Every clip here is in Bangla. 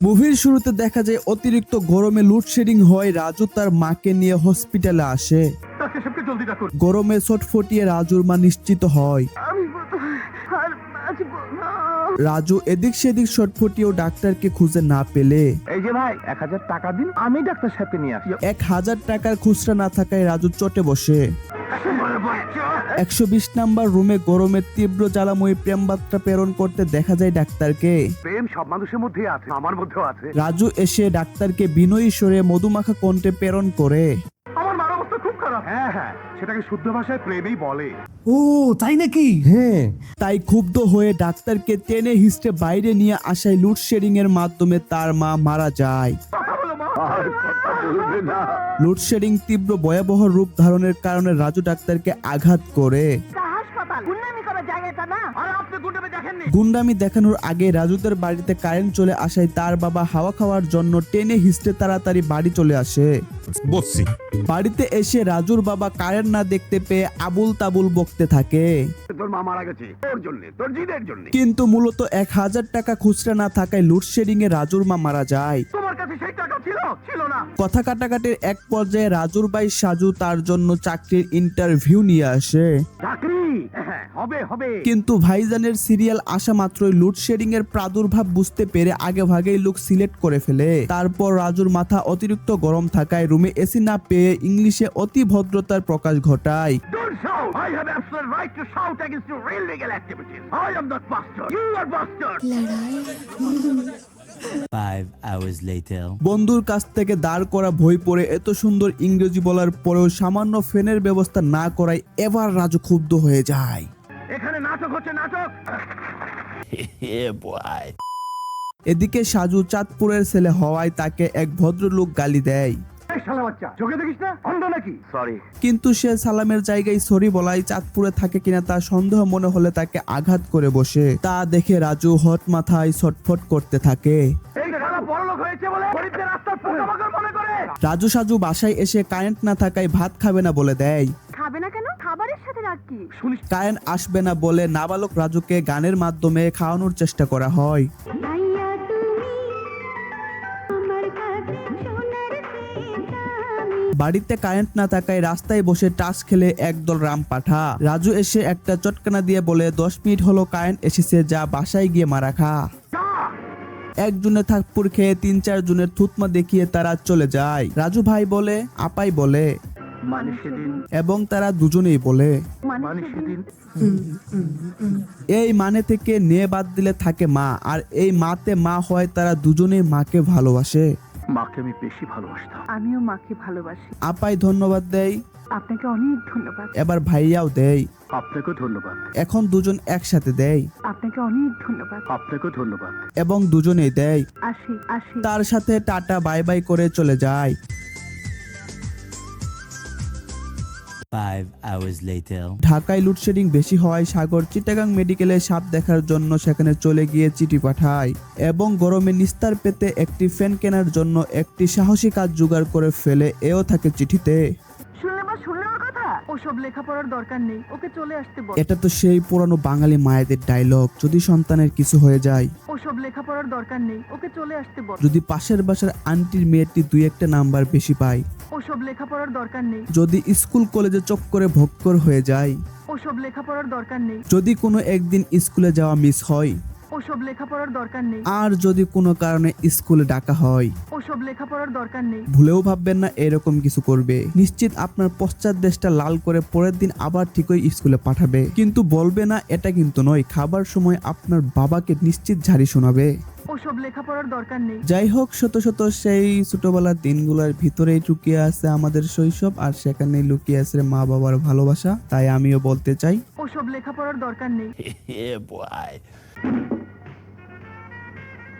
মুভির শুরুতে দেখা যায় অতিরিক্ত গরমে লোডশেডিং হয়, রাজু তার মাকে নিয়ে হসপিটালে আসে। গরমে ছটফটিয়ে রাজুর মা নিশ্চিত হয়। রাজু এদিক সেদিক ছটফটিয়েও ডাক্তারকে খুঁজে না পেলে এই যে ভাই 1000 টাকা দিন, আমি ডাক্তার সাহেবকে নিয়ে আসি। 1000 টাকার খুচরা না থাকায় রাজু চটে বসে। 120 নাম্বার রুমে গরমের তীব্র জ্বালাময়ী প্রেম বার্তা প্রেরণ করতে দেখা যায় ডাক্তারকে। প্রেম সব মানুষের মধ্যেই আছে, আমার মধ্যেও আছে। রাজু এসে ডাক্তারকে বিনয়ী স্বরে মধুমাখা কণ্ঠে প্রেরণ করে। আমার মার অবস্থা খুব খারাপ। হ্যাঁ, সেটাকে শুদ্ধ ভাষায় প্রেমই বলে। ও তাই নাকি? হ্যাঁ, তাই ক্ষুব্ধ হয়ে ডাক্তারকে টেনে হিস্টে বাইরে নিয়ে আসায় লোডশেডিং এর মাধ্যমে তার মা মারা যায়। আর কথা বলবে না। লোডশেডিং তীব্র ভয়াবহ রূপ ধারণের কারণে রাজু ডাক্তারকে আঘাত করে। গুন্ডামি দেখানোর আগে রাজুদের বাড়িতে কারেন্ট চলে আসায় তার বাবা হাওয়া খাওয়ার জন্য টেনে হিস্টে তাড়াতাড়ি বাড়ি চলে আসে। বাড়িতে এসে রাজুর বাবা কারেন্ট না দেখতে পেয়ে আবুল তাবুল বকতে থাকে। তোর মা মারা গেছে তোর জন্য, তোর জিদের জন্য। কিন্তু মূলত 1000 টাকা খুচরা না থাকায় লোডশেডিং এ রাজুর মা মারা যায়। তোমার কাছে সেই টাকা ছিল না। কথা কাটাকাটির এক পর্যায়ে রাজুর ভাই সাজু তার জন্য চাকরির ইন্টারভিউ নিয়ে আসে। চাকরি হবে। কিন্তু ভাইজানের সিরিয়াল আসা মাত্রই লোডশেডিং এর প্রাদুর্ভাব বুঝতে পেরে আগে ভাগেই লোক সিলেক্ট করে ফেলে। তারপর রাজুর মাথা অতিরিক্ত গরম থাকায় রুমে এসি না পেয়ে ইংলিশে অতি ভদ্রতার প্রকাশ ঘটায়। Don't shout. I have absolute right to shout against your illegal activities. I am not bastard. You are bastard. 5 hours later. বন্ধুর কাছ থেকে দাঁড় করা বই পড়ে এত সুন্দর ইংরেজি বলার পরেও সামান্য ফ্যানের ব্যবস্থা না করায় এবার রাজু ক্ষুব্ধ হয়ে যায়। এখানে নাটক হচ্ছে, নাটক। Yeah, boy. এদিকে সাজু চাঁদপুরের ছেলে হওয়ায় তাকে এক ভদ্রলোক গালি দেয়। এই শালা বাচ্চা, চোখে দেখিস না? অন্ধ নাকি? সরি। কিন্তু সে সালামের জায়গায় সরি বলাই চাঁদপুরে থাকে কিনা তার সন্দেহ মনে হলে তাকে আঘাত করে বসে। তা দেখে রাজু হট মাথায় ছটফট করতে থাকে। এই শালা বড়লোক হয়েছে বলে গরিবদের রাস্তার পোকামাকড় মনে করে। রাজু সাজু বাসায় এসে কারেন্ট না থাকায় ভাত খাবে না বলে দেয়। খাবে না কেন? খাবারের সাথে রাগ কি? শুনিস? কারেন্ট আসবে না বলে নাবালক রাজুকে গানের মাধ্যমে খাওয়ানোর চেষ্টা করা হয়। ভাইয়া তুমি আমার কাছে সোনার চেয়ে বাড়িতে কারেন্ট না থাকায় রাস্তায় বসে টাস খেলে একদল রাম পাঠা। রাজু এসে একটা চটকানা দিয়ে বলে 10 মিনিট হলো কারেন্ট এসেছে, যা বাসায় গিয়ে মারা খা। একজনে থাকপুর খেয়ে 3-4 জনের থুতমা দেখিয়ে তারা চলে যায়। রাজু ভাই বলে, আপাই বলে মানে সেদিন, এবং তারা দুজনেই বলে মানে সেদিন। এই মানে থেকে নিয়ে বাদ দিলে থাকে মা, আর এই মাতে মা হয় তারা দুজনেই মাকে ভালোবাসে। মাকে আমি বেশি ভালোবাসতাম। আমিও মাকে ভালোবাসি। আপাই ধন্যবাদ দেয়, আপনাকে অনেক ধন্যবাদ। এবার ভাইয়াও দেয়, আপনাকেও ধন্যবাদ। এখন দুজন একসাথে দেয়, আপনাকে অনেক ধন্যবাদ। আপনাকেও ধন্যবাদ। এবং দুজনেই দেয়। আসি। তার সাথে টাটা বাই বাই করে চলে যায়। 5 hours later. ঢাকায় লোডশেডিং বেশি হওয়ায় সাগর চিটাগাং মেডিকেলে সাপ দেখার জন্য সেখানে চলে গিয়ে চিঠি পাঠায় এবং গরমে নিস্তার পেতে একটি ফ্যান কেনার জন্য একটি সাহসী কাজ জোগাড় করে ফেলে। এও থাকে চিঠিতে। শুনলে ওর কথা? ওসব লেখাপড়ার দরকার নেই, ওকে চলে আসতে বল। এটা তো সেই পুরানো বাঙালি মায়েদের ডায়লগ, যদি সন্তানের কিছু হয়ে যায়, ওসব লেখাপড়ার দরকার নেই, ওকে চলে আসতে বল। যদি পাশের বাসার আন্টির মেয়েটি 2-1টা নাম্বার বেশি পায়, ওসব লেখাপড়ার দরকার নেই, যদি স্কুল কলেজে চক্করে ভক্কর হয়ে যায়, ওসব লেখাপড়ার দরকার নেই, যদি কোনো একদিন স্কুলে যাওয়া মিস হয়, ওসব লেখাপড়ার দরকার নেই, আর যদি কোনো কারণে স্কুলে ডাকা হয়, ওসব লেখাপড়ার দরকার নেই। ভুলেও ভাববেন না এরকম কিছু করবে। নিশ্চিত আপনার পশ্চাৎ দেশটা লাল করে পরের দিন আবার ঠিকই স্কুলে পাঠাবে, কিন্তু বলবে না এটা কিন্তু নয়। খাবার সময় আপনার বাবাকে নিশ্চিত ঝাড়ি শোনাবে। ওসব লেখাপড়ার দরকার নেই। যাই হোক, শত শত সেই ছোটবেলার দিনগুলোর ভিতরেই লুকিয়ে আছে আমাদের শৈশব, আর সেখানেই লুকিয়ে আছে মা বাবার ভালোবাসা। তাই আমিও বলতে চাই, ওসব লেখাপড়ার দরকার নেই। Yeah, boy.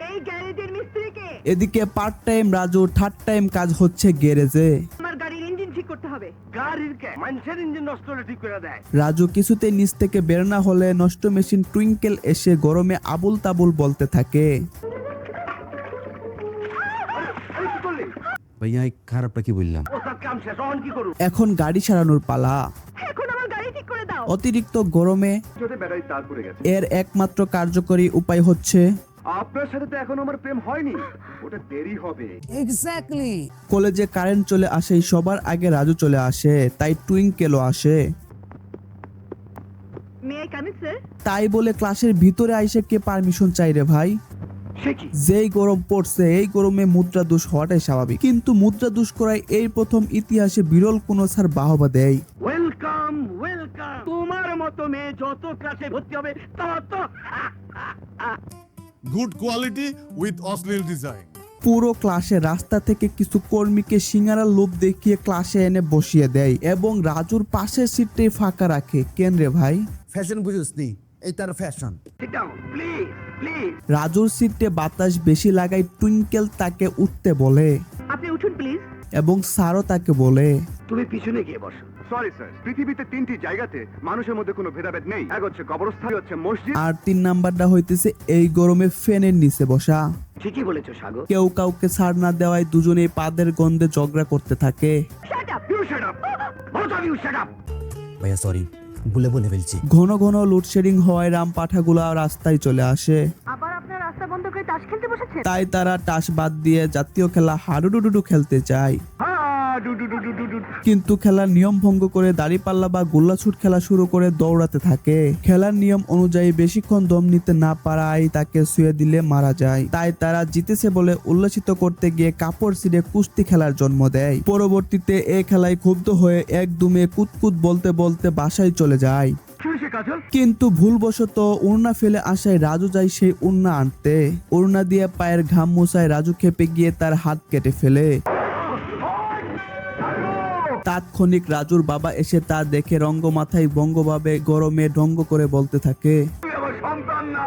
এই গ্যারেজের মিস্ত্রিকে এদিকে part time Raju third time কাজ হচ্ছে গ্যারেজে। আমার গাড়ির ইঞ্জিন ঠিক করতে হবে। গাড়ির কে মানুষের ইঞ্জিন নষ্ট হলে ঠিক করে দেয়। রাজু কিছুতেই নিচ থেকে বের না হলে নষ্ট মেশিন টুইঙ্কেল এসে গরমে আবুল তাবুল বলতে থাকে। ভাইয়া খারাপটা কি বললাম? ও সব কাম শেষ, এখন কি করব? এখন গাড়ি সারানোর পালা। এখন আমার গাড়ি ঠিক করে দাও। অতিরিক্ত গরমে যদি ব্যাটারি তার পড়ে গেছে। এর একমাত্র কার্যকরী উপায় হচ্ছে আপনার সাথে তো এখন আমার প্রেম হয়নি। ওটা দেরি হবে। এক্স্যাক্টলি। কলেজে কারেন্ট চলে আসে, সবার আগে রাজু চলে আসে, তাই টুইঙ্কেলও আসে। May I come in sir? তাই বলে ক্লাসের ভিতরে আইসে কে পারমিশন চাই রে ভাই? সে কি? যেই গরম পড়ছে এই গরমে মুদ্রা দোষ হওয়াটাই স্বাভাবিক, কিন্তু মুদ্রা দোষ করায় এই প্রথম ইতিহাসে বিরল কোনো স্যার বাহবা দেয়। Welcome welcome. তোমার মতো মেয়ে যত ক্লাসে ভর্তি হবে তত Good quality with অশ্লীল ডিজাইন। পুরো ক্লাসে রাস্তা থেকে কিছু কর্মীকে সিঙ্গারার লোভ দেখিয়ে ক্লাসে এনে বসিয়ে দেয় এবং রাজুর পাশের সিটটাই ফাঁকা রাখে। কেন রে ভাই? ফ্যাশন বুঝুসনি, এই তার fashion. Sit down please please. রাজুর সিটে বাতাস বেশি লাগায় টুইঙ্কেল তাকে উঠতে বলে আপনি উঠুন প্লিজ। এবং স্যারও তাকে বলে তুমি পিছনে গিয়ে বসো। সরি স্যার, পৃথিবীতে 3টি জায়গাতে মানুষের মধ্যে কোনো ভেদাভেদ নেই। এক হচ্ছে কবরস্থান, হচ্ছে মসজিদ। আর 3 নাম্বারটা হইতেছে এই গরমে ফ্যানের নিচে বসা। ঠিকই বলেছো সাগর। কেউ কাউকে ছাড় না দেওয়ায় দুজনেই পাদের গন্ধে ঝগড়া করতে থাকে। Shut up you shut up both of you shut up। ভাইয়া সরি, বলে ফেলছি। ঘন ঘন লোডশেডিং হওয়ায় রাম পাঠাগুলা রাস্তায় চলে আসে। আবার আপনার রাস্তা বন্ধ করে তাস খেলতে বসেছেন? তাই তারা টাস বাদ দিয়ে জাতীয় খেলা হাডুডুডু খেলতে চায়, হ্যাঁ do do do do do do. কিন্তু খেলার নিয়ম ভঙ্গ করে দাড়িপাল্লা বা গোল্লাছুট খেলা শুরু করে দৌড়াতে থাকে। খেলার নিয়ম অনুযায়ী বেশিক্ষণ দম নিতে না পারায় তাকে শুয়ে দিলে মারা যায়। তাই তারা জিতেছে বলে উল্লাসিত করতে গিয়ে কাপড় ছিঁড়ে কুস্তি খেলার জন্ম দেয়। পরবর্তীতে এই খেলায় ক্ষুব্ধ হয়ে একদমে কুতকুত বলতে বলতে বাসায় চলে যায়। শুনেছে কাজল? কিন্তু ভুলবশত উড়না ফেলে আসায় রাজু যায় সেই উড়না আনতে। উড়না দিয়ে পায়ের ঘাম মুছায় রাজু খেপে গিয়ে তার হাত কেটে ফেলে। তাৎক্ষণিক রাজুর বাবা এসে তা দেখে রঙ্গমাথায় বঙ্গভাবে গরমে ঢঙ্গ করে বলতে থাকে। তুই আমার সন্তান না।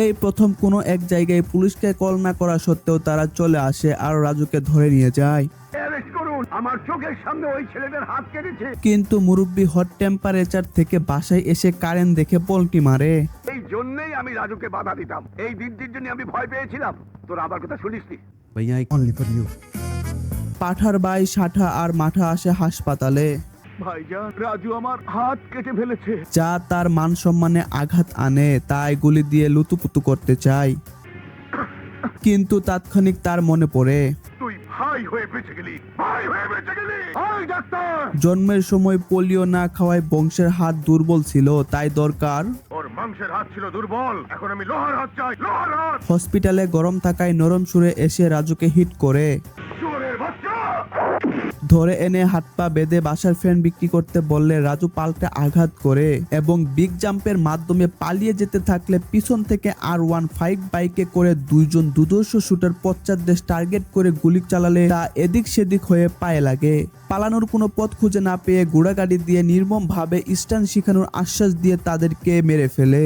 এই প্রথম কোনো এক জায়গায় পুলিশকে কল না করা সত্ত্বেও তারা চলে আসে আর রাজুকে ধরে নিয়ে যায়। অ্যারেস্ট করুন, আমার চোখের সামনে ওই ছেলেদের হাত কেটেছে। কিন্তু মুরব্বি হট টেম্পারেচার থেকে বাসায় এসে কারেন্ট দেখে পল্টি মারে। এই জন্যই আমি রাজুকে বাধা দিতাম। এই দিনটির জন্য আমি ভয় পেয়েছিলাম। তোর আবার কথা শুনিসনি? ভাইয়া অনলি ফর ইউ। পাঠার বাই সাঠা আর মাঠা আসে হাসপাতালে, ভাইজান, রাজু আমার হাত কেটে ফেলেছে। যা তার মান সম্মানে আঘাত আনে। তাই গুলি দিয়ে লুতুপুতু করতে চায়, কিন্তু তাৎক্ষণিক তার মনে পড়ে তুই ভাই হয়ে বেঁচে গেলি, ভাই হয়ে বেঁচে গেলি। ওই ডাক্তার, জন্মের সময় পোলিও না খাওয়ায় বংশের হাত দুর্বল ছিল, তাই দরকার। ওর মাংসের হাত ছিল দুর্বল, এখন আমি লোহার হাত চাই, লোহার হাত। হসপিটালে গরম থাকায় নরম সুরে এসে রাজুকে হিট করে শুয়োরের বাচ্চা। ধরে এনে হাত পা বেঁধে বাসার ফ্যান বিক্রি করতে বললে রাজু পাল্টে আঘাত করে এবং বিগ জাম্পের মাধ্যমে পালিয়ে যেতে থাকলে পিছন থেকে R15 বাইকে করে দুইজন দুর্ধর্ষ শুটার পশ্চাৎদেশ টার্গেট করে গুলি চালালে তা এদিক সেদিক হয়ে পায়ে লাগে। পালানোর কোনো পথ খুঁজে না পেয়ে ঘোড়াগাড়ি দিয়ে নির্মম ভাবে স্টান শিখানোর আশ্বাস দিয়ে তাদেরকে মেরে ফেলে,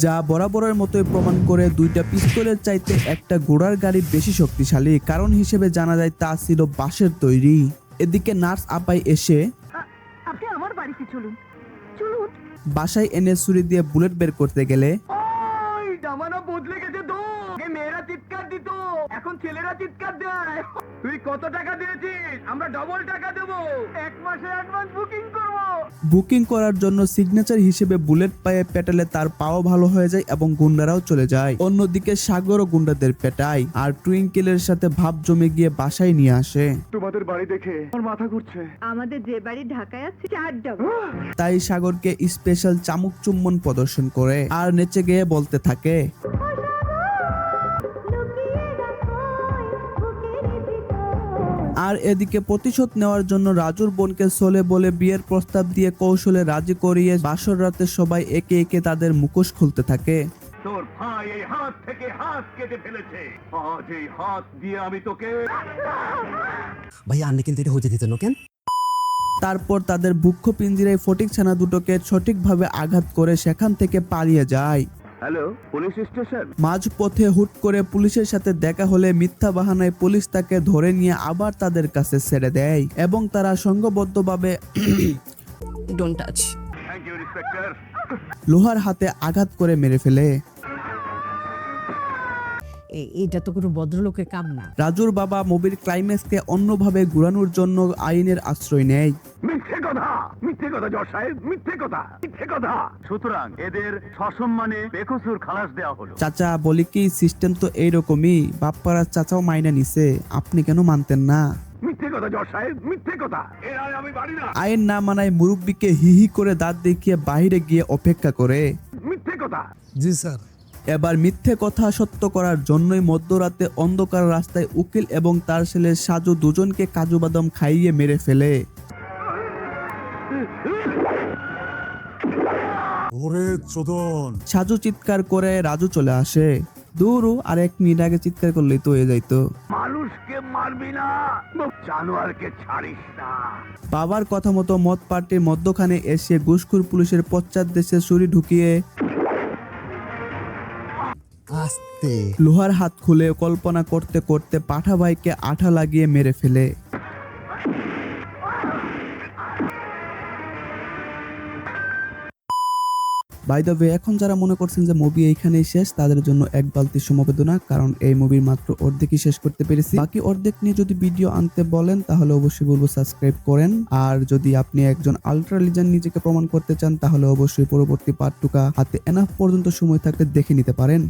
যা বরাবরের মতোই প্রমাণ করে দুইটা পিস্তলের চাইতে একটা ঘোড়ার গাড়ি বেশি শক্তিশালী। কারণ হিসেবে জানা যায় তা ছিল বাঁশের তৈরি। এদিকে নার্স আপাই এসে আপনি আমার বাড়িতে চলুন, চলুন। বাসায় এনে ছুরি দিয়ে বুলেট বের করতে গেলে ওই জামানা বদলে গেছে তো। আগে মেয়েরা চিৎকার দিত, এখন ছেলেরা চিৎকার দেয়। তুই কত টাকা দিয়েছিস? আমরা ডবল টাকা দেবো। 1 মাসের অ্যাডভান্স বুকিং করবো। বুকিং করার জন্য সিগনেচার হিসেবে বুলেট পায়ে পেটালে তার পাও ভালো হয়ে যায় এবং গুন্ডারাও চলে যায়। অন্যদিকে সাগরও গুন্ডাদের পেটায় আর টুইঙ্কেলের সাথে ভাব জমে গিয়ে বাসায় নিয়ে আসে। তোমাদের বাড়ি দেখে আমার মাথা ঘুরছে। আমাদের যে বাড়ি ঢাকায় আছে 4 ডাবল। তাই সাগরকে স্পেশাল চামুক চুম্বন প্রদর্শন করে আর নেচে গিয়ে বলতে থাকে। আর এদিকে প্রতিশোধ নেওয়ার জন্য রাজুর বোনকে সোলে বলে বিয়ের প্রস্তাব দিয়ে কৌশলে রাজি করিয়ে বাসর রাতে সবাই একে একে তাদের মুখোশ খুলতে থাকে। তোর ভাই এই হাত থেকে হাত কেটে ফেলেছে। আজ এই হাত দিয়ে আমি তোকে। ভাইয়া আপনি কিন্তু এটা হতে দিতেন কেন? তারপর তাদের বুক্ষ পিঞ্জিরায় ফটিক ছানা দুটোকে সঠিকভাবে আঘাত করে সেখান থেকে পালিয়ে যায়। Hello, police station. মাঝপথে হুট করে পুলিশের সাথে দেখা হলে মিথ্যা বাহানায় পুলিশ তাকে ধরে নিয়ে আবার তাদের কাছে ছেড়ে দেয় এবং তারা সংঘবদ্ধভাবে don't touch. Thank you inspector. লোহার হাতে আঘাত করে মেরে ফেলে। এটা তো কোনো ভদ্রলোকের কাম না। রাজুর বাবা মুভির ক্লাইম্যাক্সকে অন্যভাবে ঘুরানোর জন্য আইনের আশ্রয় নেয়। মিথ্যে কথা জজ সাহেব, মিথ্যে কথা। সুতরাং এদের সসম্মানে বেকসুর খালাস দেওয়া হলো। চাচা বলি কি সিস্টেম তো এইরকমই, বাপ্পারা চাচাও মাইনা নিছে, আপনি কেন মানতেন না? মিথ্যে কথা জজ সাহেব, মিথ্যে কথা। এর আগে আমি বাড়ি না। আইন না মানায় মুরব্বীকে হিহি করে দাঁত দেখিয়ে বাইরে গিয়ে অপেক্ষা করে। মিথ্যে কথা। জি স্যার। এবার মিথ্যে কথা সত্য করার জন্যই মধ্যরাতে অন্ধকার রাস্তায় উকিল এবং তার ছেলে সাজু দুজনকে কাজু বাদাম খাইয়ে মেরে ফেলে। ওরে চোদন। সাজু চিৎকার করে রাজু চলে আসে। দূরও আর 1 মিনিট আগে চিৎকার করলেই তো হয়ে যাইতো। মানুষকে মারবি না, জানোয়ারকে ছাড়িস না। বাবার কথা মতো মদ পার্টির মধ্যখানে এসে ঘুষখোর পুলিশের পশ্চাৎদেশে ছুরি ঢুকিয়ে আস্তে। লোহার হাত খুলে কল্পনা করতে করতে পাঠা ভাইকে আঠা লাগিয়ে মেরে ফেলে। বাই দ্য ওয়ে, এখন যারা মনে করছেন যে মুভি এইখানেই শেষ, তাদের জন্য এক বালতি সমবেদনা, কারণ এই মুভির মাত্র অর্ধেকই শেষ করতে পেরেছি। বাকি অর্ধেক নিয়ে যদি ভিডিও আনতে বলেন তাহলে অবশ্যই বলবো সাবস্ক্রাইব করেন। আর যদি আপনি একজন আল্ট্রা লিজেন্ড নিজেকে প্রমাণ করতে চান তাহলে অবশ্যই পরবর্তী পার্ট টুকা হাতে এনাফ পর্যন্ত সময় থাকলে দেখে নিতে পারেন।